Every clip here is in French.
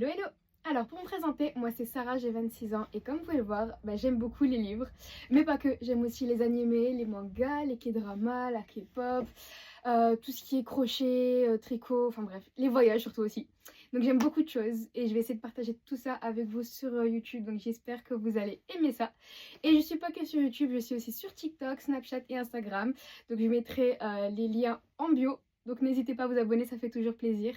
Hello hello. Alors pour me présenter, moi c'est Sarah, j'ai 26 ans et comme vous pouvez le voir, j'aime beaucoup les livres, mais pas que, j'aime aussi les animés, les mangas, les K-dramas, la K-pop, tout ce qui est crochet, tricot, enfin bref, les voyages surtout aussi. Donc j'aime beaucoup de choses et je vais essayer de partager tout ça avec vous sur YouTube, donc j'espère que vous allez aimer ça. Et je suis pas que sur YouTube, je suis aussi sur TikTok, Snapchat et Instagram, donc je mettrai les liens en bio. Donc n'hésitez pas à vous abonner, ça fait toujours plaisir.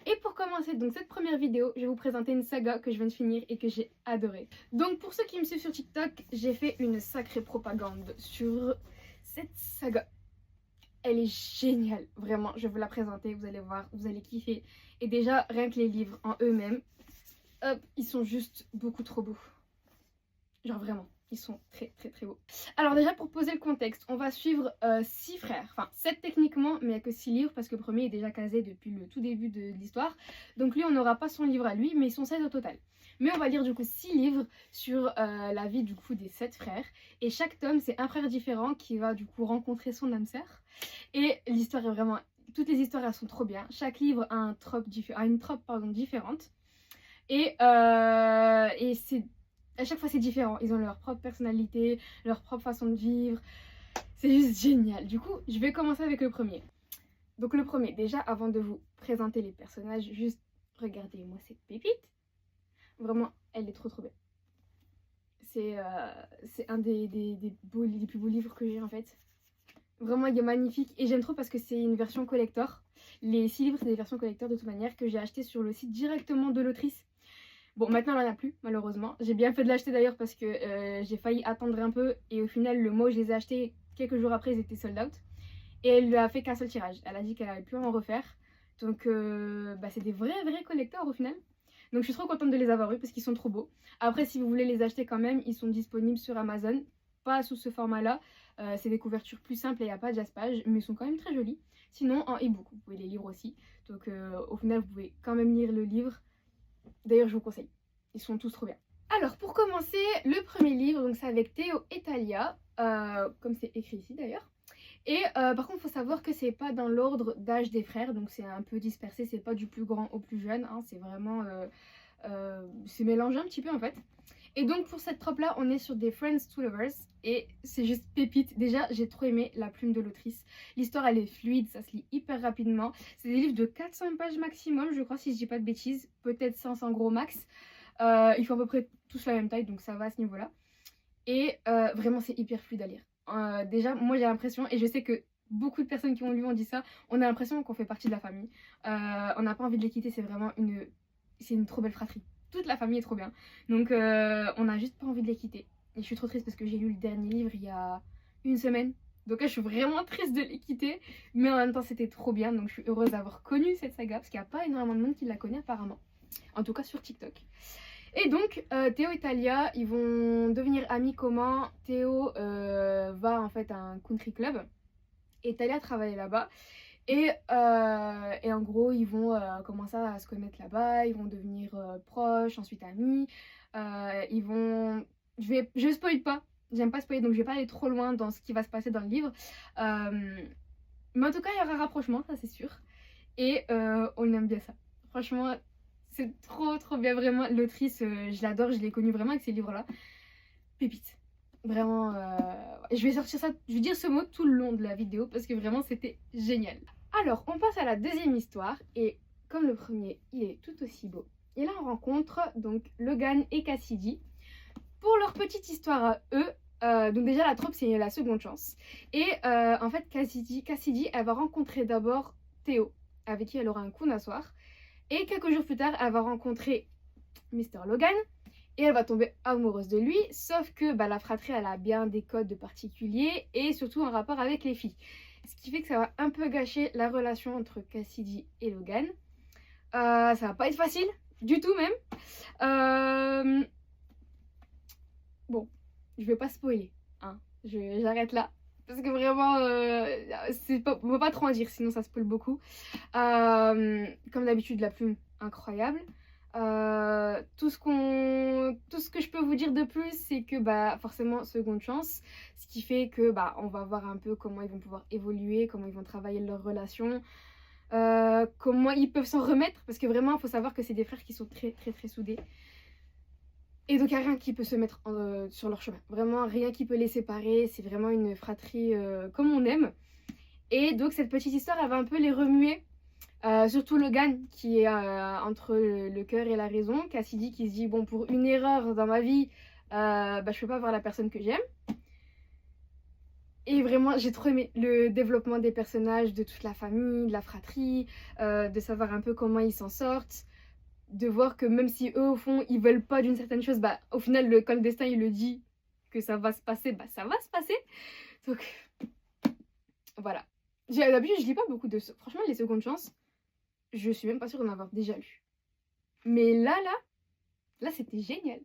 Et pour commencer donc cette première vidéo, je vais vous présenter une saga que je viens de finir et que j'ai adorée. Donc pour ceux qui me suivent sur TikTok, j'ai fait une sacrée propagande sur cette saga. Elle est géniale, vraiment, je vais vous la présenter, vous allez voir, vous allez kiffer. Et déjà, rien que les livres en eux-mêmes, hop, ils sont juste beaucoup trop beaux. Genre vraiment. Ils sont très beaux. Alors déjà pour poser le contexte, on va suivre 6 frères, enfin 7 techniquement, mais il n'y a que 6 livres parce que le premier est déjà casé depuis le tout début de l'histoire. Donc lui on n'aura pas son livre à lui, mais ils sont 7 au total. Mais on va lire du coup 6 livres sur la vie du coup des 7 frères. Et chaque tome c'est un frère différent qui va du coup rencontrer son âme sœur. Et l'histoire est vraiment... Toutes les histoires elles sont trop bien. Chaque livre a, une trope différente. Et c'est... À chaque fois c'est différent, ils ont leur propre personnalité, leur propre façon de vivre, c'est juste génial. Du coup, je vais commencer avec le premier. Donc le premier, déjà avant de vous présenter les personnages, juste regardez-moi cette pépite. Vraiment, elle est trop belle. C'est un des plus beaux livres que j'ai en fait. Vraiment, il est magnifique et j'aime trop parce que c'est une version collector. Les 6 livres, c'est des versions collector de toute manière que j'ai acheté sur le site directement de l'autrice. Bon, maintenant, elle n'en a plus, malheureusement. J'ai bien fait de l'acheter d'ailleurs parce que j'ai failli attendre un peu. Et au final, le mois où je les ai achetés, quelques jours après, ils étaient sold out. Et elle lui a fait qu'un seul tirage. Elle a dit qu'elle n'allait plus en refaire. Donc, c'est des vrais collecteurs au final. Donc, je suis trop contente de les avoir eus parce qu'ils sont trop beaux. Après, si vous voulez les acheter quand même, ils sont disponibles sur Amazon. Pas sous ce format-là. C'est des couvertures plus simples et il n'y a pas de jaspage. Mais ils sont quand même très jolis. Sinon, en e-book, vous pouvez les lire aussi. Donc, au final, vous pouvez quand même lire le livre. D'ailleurs, je vous conseille. Ils sont tous trop bien. Alors, pour commencer, le premier livre, donc c'est avec Théo et Thalia, comme c'est écrit ici d'ailleurs. Et par contre, il faut savoir que c'est pas dans l'ordre d'âge des frères, donc c'est un peu dispersé, c'est pas du plus grand au plus jeune, hein, c'est vraiment... c'est mélangé un petit peu en fait. Et donc pour cette trope là, on est sur des Friends to Lovers et c'est juste pépite. Déjà, j'ai trop aimé la plume de l'autrice. L'histoire elle est fluide, ça se lit hyper rapidement. C'est des livres de 400 pages maximum, je crois, si je dis pas de bêtises, peut-être 500 gros max. Ils font à peu près tous la même taille, donc ça va à ce niveau là. Et vraiment c'est hyper fluide à lire. Déjà, moi j'ai l'impression, et je sais que beaucoup de personnes qui ont lu ont dit ça, on a l'impression qu'on fait partie de la famille. On n'a pas envie de les quitter, c'est vraiment une trop belle fratrie. Toute la famille est trop bien. Donc on n'a juste pas envie de les quitter. Et je suis trop triste parce que j'ai lu le dernier livre il y a une semaine. Donc là je suis vraiment triste de les quitter. Mais en même temps c'était trop bien. Donc je suis heureuse d'avoir connu cette saga. Parce qu'il n'y a pas énormément de monde qui la connaît apparemment. En tout cas sur TikTok. Et donc Théo et Thalia ils vont devenir amis comment. Théo va en fait à un country club. Et Thalia travaille là-bas. Et en gros, ils vont commencer à se connaître là-bas, ils vont devenir proches, ensuite amis. Ils vont... Je spoil pas, j'aime pas spoiler, donc je vais pas aller trop loin dans ce qui va se passer dans le livre. Mais en tout cas, il y aura un rapprochement, ça c'est sûr. Et on aime bien ça. Franchement, c'est trop bien, vraiment. L'autrice, je l'adore, je l'ai connue vraiment avec ces livres-là. Pépite. Vraiment, je vais sortir ça, je vais dire ce mot tout le long de la vidéo parce que vraiment c'était génial. Alors, on passe à la deuxième histoire et comme le premier, il est tout aussi beau. Et là, on rencontre donc Logan et Cassidy pour leur petite histoire à eux. Donc déjà, la troupe, c'est la seconde chance. Et en fait, Cassidy, elle va rencontrer d'abord Théo, avec qui elle aura un coup d'un soir. Et quelques jours plus tard, elle va rencontrer Mr. Logan. Et elle va tomber amoureuse de lui, sauf que la fratrie, elle a bien des codes particuliers et surtout un rapport avec les filles. Ce qui fait que ça va un peu gâcher la relation entre Cassidy et Logan. Ça va pas être facile, du tout même. Bon, je vais pas spoiler, hein. J'arrête là. Parce que vraiment, on va pas trop en dire, sinon ça spoil beaucoup. Comme d'habitude, la plume, incroyable. Tout ce que je peux vous dire de plus, c'est que forcément seconde chance, ce qui fait que on va voir un peu comment ils vont pouvoir évoluer, comment ils vont travailler leur relation. comment ils peuvent s'en remettre, parce que vraiment il faut savoir que c'est des frères qui sont très très très soudés. Et donc il n'y a rien qui peut se mettre sur leur chemin, vraiment rien qui peut les séparer, c'est vraiment une fratrie comme on aime. Et donc cette petite histoire elle va un peu les remuer, surtout Logan qui est entre le cœur et la raison, Cassidy qui se dit bon, pour une erreur dans ma vie, je peux pas voir la personne que j'aime. Et vraiment, j'ai trop aimé le développement des personnages, de toute la famille, de la fratrie, de savoir un peu comment ils s'en sortent, de voir que même si eux, au fond, ils veulent pas d'une certaine chose, au final, quand le destin, il le dit que ça va se passer, ça va se passer. Donc, voilà. D'habitude, je lis pas beaucoup de... Franchement, les secondes chances, je suis même pas sûre d'en avoir déjà lu. Mais là, c'était génial.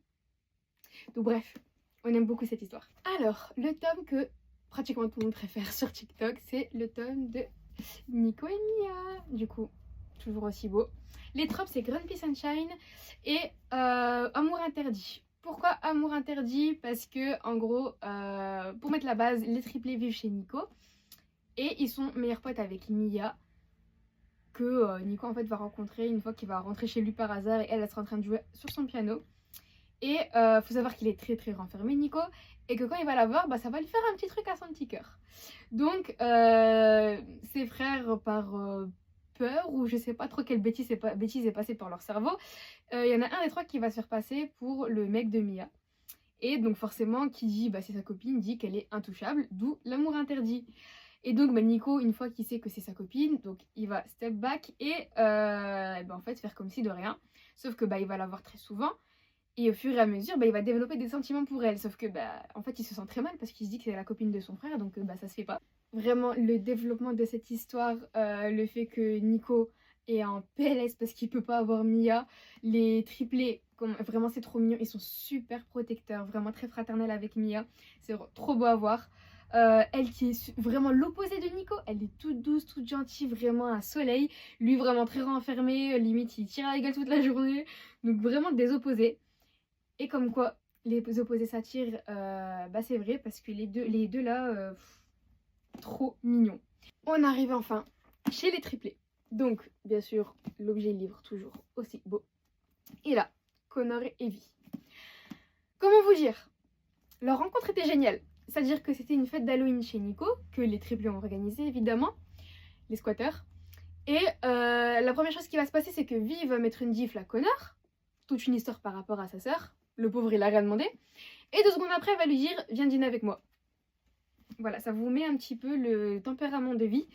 Donc bref, on aime beaucoup cette histoire. Alors, le tome que pratiquement tout le monde préfère sur TikTok, c'est le tome de Nico et Mia. Du coup, toujours aussi beau. Les tropes, c'est Grumpy Sunshine et Amour Interdit. Pourquoi Amour Interdit? Parce que, en gros, pour mettre la base, les triplés vivent chez Nico et ils sont meilleurs potes avec Mia, que Nico en fait va rencontrer une fois qu'il va rentrer chez lui par hasard et elle sera en train de jouer sur son piano. Et faut savoir qu'il est très très renfermé, Nico, et que quand il va la voir, ça va lui faire un petit truc à son petit cœur. Donc ses frères, par peur, ou je sais pas trop quelle bêtise est passée par leur cerveau, il y en a un des trois qui va se faire passer pour le mec de Mia. Et donc forcément, qui dit c'est sa copine, dit qu'elle est intouchable, d'où l'amour interdit. Et donc Nico, une fois qu'il sait que c'est sa copine, donc il va step back et en fait faire comme si de rien. Sauf que il va la voir très souvent. Et au fur et à mesure, il va développer des sentiments pour elle. Sauf que, en fait, il se sent très mal parce qu'il se dit que c'est la copine de son frère, donc ça se fait pas. Vraiment, le développement de cette histoire, le fait que Nico est en PLS parce qu'il peut pas avoir Mia, les triplés, vraiment c'est trop mignon, ils sont super protecteurs, vraiment très fraternels avec Mia. C'est trop beau à voir. Elle qui est vraiment l'opposé de Nico, elle est toute douce, toute gentille, vraiment un soleil. Lui vraiment très renfermé, limite il tire à la gueule toute la journée. Donc vraiment des opposés. Et comme quoi les opposés s'attirent, c'est vrai parce que les deux là, trop mignons. On arrive enfin chez les triplés. Donc bien sûr l'objet livre toujours aussi beau. Et là, Connor et Evie. Comment vous dire? Leur rencontre était géniale. C'est-à-dire que c'était une fête d'Halloween chez Nico, que les triplés ont organisé évidemment, les squatteurs. Et la première chose qui va se passer, c'est que Vi va mettre une gifle à Connor. Toute une histoire par rapport à sa sœur. Le pauvre, il a rien demandé. Et 2 secondes après, elle va lui dire « Viens dîner avec moi ». Voilà, ça vous met un petit peu le tempérament de Vi.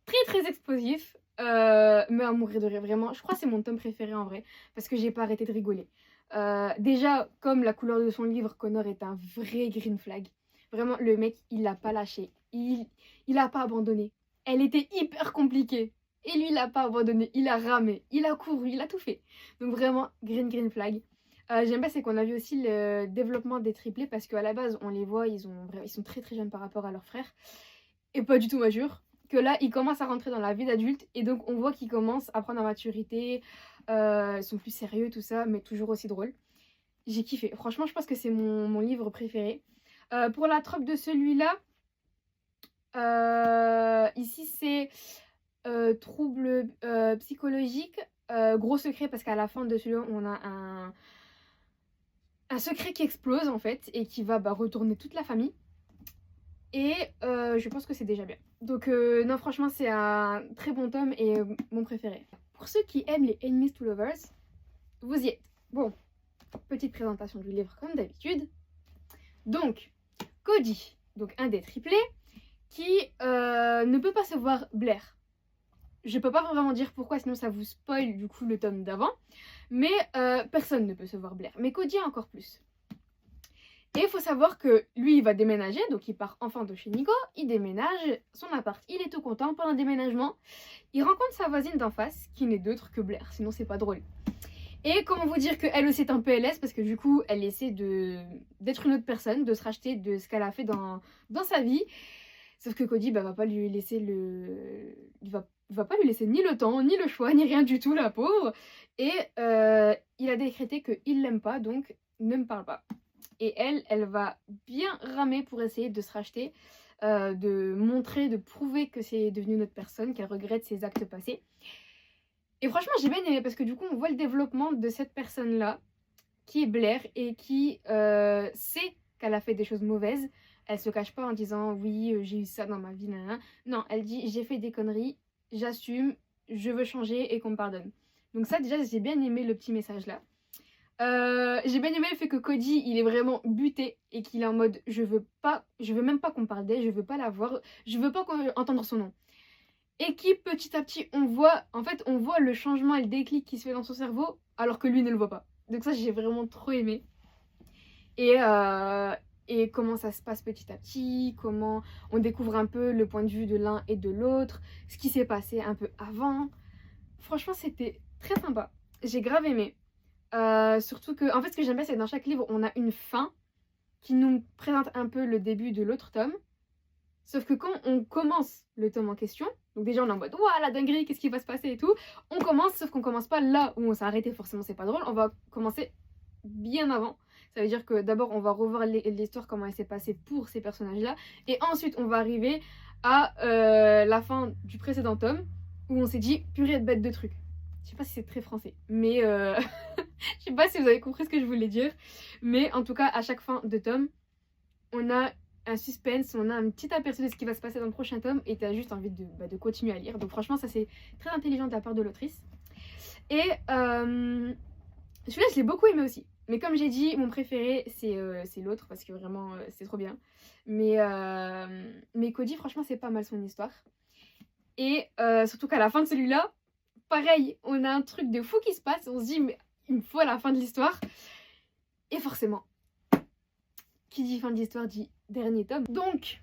Très très explosif, mais à mourir de rire, vraiment. Je crois que c'est mon tome préféré en vrai, parce que j'ai pas arrêté de rigoler. Déjà, comme la couleur de son livre, Connor est un vrai green flag. Vraiment, le mec, il l'a pas lâché. Il a pas abandonné. Elle était hyper compliquée. Et lui, il l'a pas abandonné. Il a ramé, il a couru, il a tout fait. Donc vraiment, green flag. J'aime bien, c'est qu'on a vu aussi le développement des triplés, parce qu'à la base, on les voit, ils sont très très jeunes par rapport à leurs frères. Et pas du tout matures. Que là, ils commencent à rentrer dans la vie d'adulte. Et donc, on voit qu'ils commencent à prendre en maturité. Ils sont plus sérieux, tout ça, mais toujours aussi drôles. J'ai kiffé. Franchement, je pense que c'est mon livre préféré. Pour la trope de celui-là, ici, c'est trouble psychologique. Gros secret, parce qu'à la fin de celui-là, on a un secret qui explose, en fait, et qui va retourner toute la famille. Et je pense que c'est déjà bien. Donc non, franchement, c'est un très bon tome et mon préféré. Pour ceux qui aiment les Enemies to Lovers, vous y êtes. Bon, petite présentation du livre comme d'habitude. Donc, Cody, donc un des triplés, qui ne peut pas se voir Blair. Je peux pas vraiment dire pourquoi, sinon ça vous spoil du coup le tome d'avant. Mais personne ne peut se voir Blair. Mais Cody encore plus. Et il faut savoir que lui, il va déménager, donc il part enfin de chez Nico, il déménage, son appart, il est tout content pendant le déménagement. Il rencontre sa voisine d'en face, qui n'est d'autre que Blair, sinon c'est pas drôle. Et comment vous dire qu'elle aussi est un PLS, parce que du coup, elle essaie d'être une autre personne, de se racheter de ce qu'elle a fait dans sa vie. Sauf que Cody va pas lui laisser il va pas lui laisser ni le temps, ni le choix, ni rien du tout, la pauvre. Et il a décrété qu'il l'aime pas, donc ne me parle pas. Et elle va bien ramer pour essayer de se racheter de montrer, de prouver que c'est devenu notre personne, qu'elle regrette ses actes passés. Et franchement, j'ai bien aimé parce que du coup, on voit le développement de cette personne-là, qui est Blair et qui sait qu'elle a fait des choses mauvaises. Elle se cache pas en disant oui, j'ai eu ça dans ma vie, nanana. Non, elle dit j'ai fait des conneries, j'assume, je veux changer et qu'on me pardonne. Donc ça déjà j'ai bien aimé le petit message là. J'ai bien aimé le fait que Cody il est vraiment buté et qu'il est en mode je veux même pas qu'on me parle d'elle, je veux pas la voir, je veux pas entendre son nom. Et qui petit à petit on voit le changement et le déclic qui se fait dans son cerveau alors que lui ne le voit pas. Donc ça j'ai vraiment trop aimé. Et comment ça se passe petit à petit, comment on découvre un peu le point de vue de l'un et de l'autre, ce qui s'est passé un peu avant. Franchement, c'était très sympa. J'ai grave aimé. Surtout que, en fait, ce que j'aime bien, c'est que dans chaque livre, on a une fin qui nous présente un peu le début de l'autre tome. Sauf que quand on commence le tome en question, donc déjà on est en mode ouah la dinguerie, qu'est-ce qui va se passer et tout, on commence, sauf qu'on commence pas là où on s'est arrêté, forcément c'est pas drôle, on va commencer bien avant. Ça veut dire que d'abord on va revoir l'histoire, comment elle s'est passée pour ces personnages-là, et ensuite on va arriver à la fin du précédent tome, où on s'est dit purée de bête de trucs. Je sais pas si c'est très français, mais je sais pas si vous avez compris ce que je voulais dire, mais en tout cas à chaque fin de tome, on a un suspense, on a un petit aperçu de ce qui va se passer dans le prochain tome et t'as juste envie de continuer à lire. Donc franchement ça c'est très intelligent de la part de l'autrice. Et celui-là je l'ai beaucoup aimé aussi. Mais comme j'ai dit, mon préféré c'est l'autre parce que vraiment c'est trop bien. Mais Cody franchement c'est pas mal son histoire. Et surtout qu'à la fin de celui-là, pareil, on a un truc de fou qui se passe. On se dit mais il me faut à la fin de l'histoire. Et forcément, qui dit fin de l'histoire dit dernier tome. Donc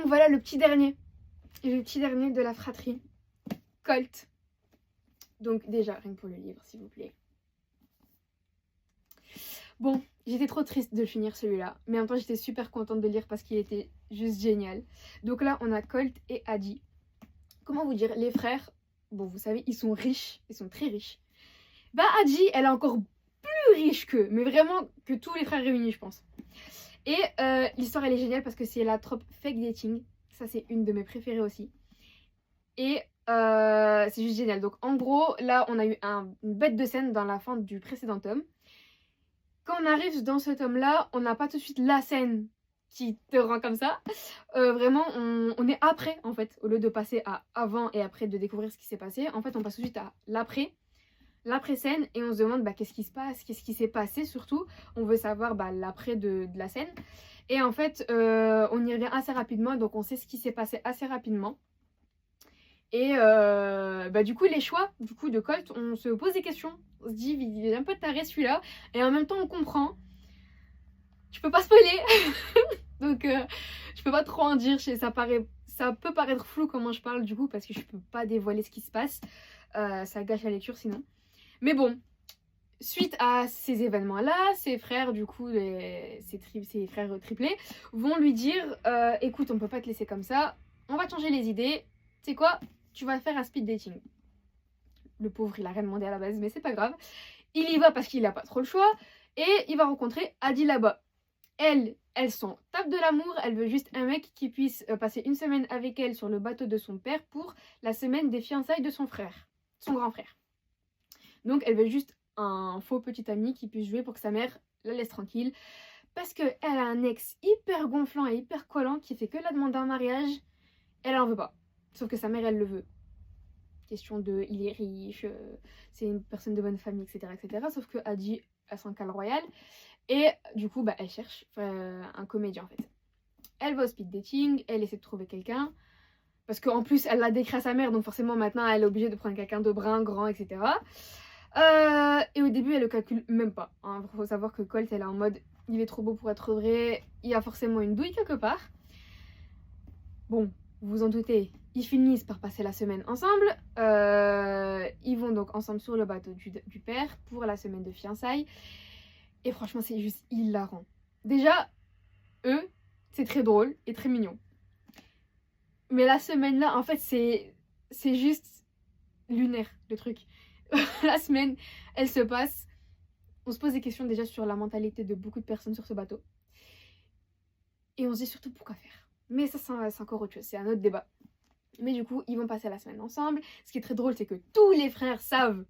voilà le petit dernier. Le petit dernier de la fratrie. Colt. Donc déjà, rien que pour le livre, s'il vous plaît. Bon, j'étais trop triste de finir celui-là. Mais en même temps, j'étais super contente de lire parce qu'il était juste génial. Donc là, on a Colt et Addie. Comment vous dire, les frères, bon, vous savez, ils sont riches. Ils sont très riches. Bah, Addie, elle est encore plus riche qu'eux. Mais vraiment, que tous les frères réunis, je pense. Et l'histoire elle est géniale parce que c'est la trope fake dating. Ça c'est une de mes préférées aussi. Et c'est juste génial. Donc en gros là on a eu une bête de scène dans la fin du précédent tome. Quand on arrive dans ce tome là, on n'a pas tout de suite la scène qui te rend comme ça. Vraiment on est après en fait. Au lieu de passer à avant et après de découvrir ce qui s'est passé. En fait on passe tout de suite à l'après-scène et on se demande qu'est-ce qui se passe, qu'est-ce qui s'est passé surtout. On veut savoir l'après de la scène. Et en fait, on y revient assez rapidement, donc on sait ce qui s'est passé assez rapidement. Et du coup, les choix de Colt, on se pose des questions. On se dit, il est un peu taré celui-là. Et en même temps, on comprend. Je peux pas spoiler. Donc, je peux pas trop en dire. Ça peut paraître flou comment je parle du coup, parce que je peux pas dévoiler ce qui se passe. Ça gâche la lecture sinon. Mais bon, suite à ces événements-là, ses frères, du coup, ses frères triplés, vont lui dire écoute, on peut pas te laisser comme ça, on va te changer les idées, tu sais quoi, tu vas faire un speed dating. Le pauvre, il a rien demandé à la base, mais c'est pas grave. Il y va parce qu'il a pas trop le choix, et il va rencontrer Addie là-bas. Elle s'en tape de l'amour, elle veut juste un mec qui puisse passer une semaine avec elle sur le bateau de son père pour la semaine des fiançailles de son frère, son grand frère. Donc elle veut juste un faux petit ami qui puisse jouer pour que sa mère la laisse tranquille. Parce qu'elle a un ex hyper gonflant et hyper collant qui fait que la demander en mariage. Elle en veut pas. Sauf que sa mère, elle le veut. Question de, il est riche, c'est une personne de bonne famille, etc. etc. Sauf que Addie, elle s'en cale royal. Et du coup, elle cherche un comédien en fait. Elle va au speed dating, elle essaie de trouver quelqu'un. Parce qu'en plus, elle l'a décrit à sa mère, donc forcément maintenant, elle est obligée de prendre quelqu'un de brun, grand, etc. Et au début, elle le calcule même pas. Il faut savoir que Colt, elle est en mode il est trop beau pour être vrai, il y a forcément une douille quelque part. Bon, vous vous en doutez, ils finissent par passer la semaine ensemble. Ils vont donc ensemble sur le bateau du père pour la semaine de fiançailles. Et franchement, c'est juste hilarant. Déjà, eux, c'est très drôle et très mignon. Mais la semaine là, en fait, c'est juste lunaire le truc. La semaine, elle se passe. On se pose des questions déjà sur la mentalité de beaucoup de personnes sur ce bateau. Et on se dit surtout pourquoi faire. Mais ça, c'est encore autre chose, c'est un autre débat. Mais du coup, ils vont passer la semaine ensemble. Ce qui est très drôle, c'est que tous les frères savent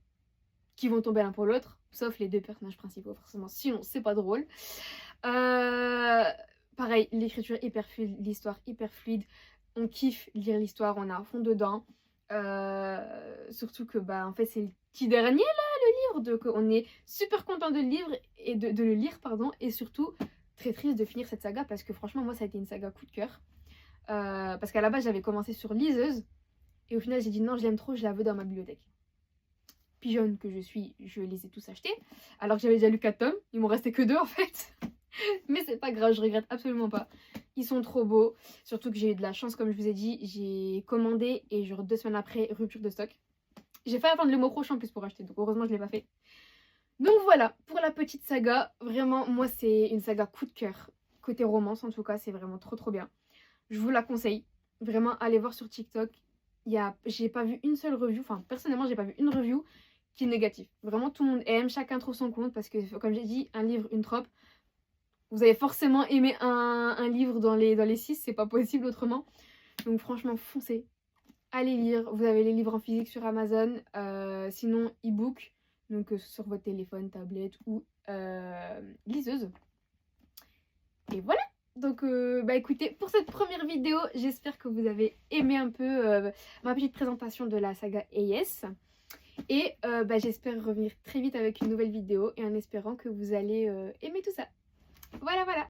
qu'ils vont tomber l'un pour l'autre, sauf les deux personnages principaux, forcément. Sinon, c'est pas drôle. Pareil, l'écriture hyper fluide, l'histoire hyper fluide. On kiffe lire l'histoire, on est à fond dedans. Surtout que, en fait, c'est le petit dernier, là, le livre. Donc, on est super content de le lire, et surtout très triste de finir cette saga, parce que franchement, moi, ça a été une saga coup de cœur. Parce qu'à la base, j'avais commencé sur Liseuse, et au final, j'ai dit non, je l'aime trop, je la veux dans ma bibliothèque. Pigeonne que je suis, je les ai tous achetés, alors que j'avais déjà lu 4 tomes, il m'en restait que 2 en fait. Mais c'est pas grave, je regrette absolument pas. Ils sont trop beaux, surtout que j'ai eu de la chance, comme je vous ai dit, j'ai commandé et genre 2 semaines après, rupture de stock. J'ai fait attendre le mois prochain en plus pour acheter, donc heureusement je l'ai pas fait. Donc voilà, pour la petite saga, vraiment moi c'est une saga coup de cœur. Côté romance en tout cas, c'est vraiment trop bien. Je vous la conseille, vraiment allez voir sur TikTok. J'ai pas vu une seule review, enfin personnellement j'ai pas vu une review qui est négative. Vraiment tout le monde aime, chacun trouve son compte, parce que comme j'ai dit, un livre, une trope. Vous avez forcément aimé un livre dans les 6, c'est pas possible autrement. Donc franchement, foncez. Allez lire. Vous avez les livres en physique sur Amazon, sinon e-book, donc sur votre téléphone, tablette ou liseuse. Et voilà. Donc écoutez, pour cette première vidéo, j'espère que vous avez aimé un peu ma petite présentation de la saga AS. Et j'espère revenir très vite avec une nouvelle vidéo, et en espérant que vous allez aimer tout ça. Voilà.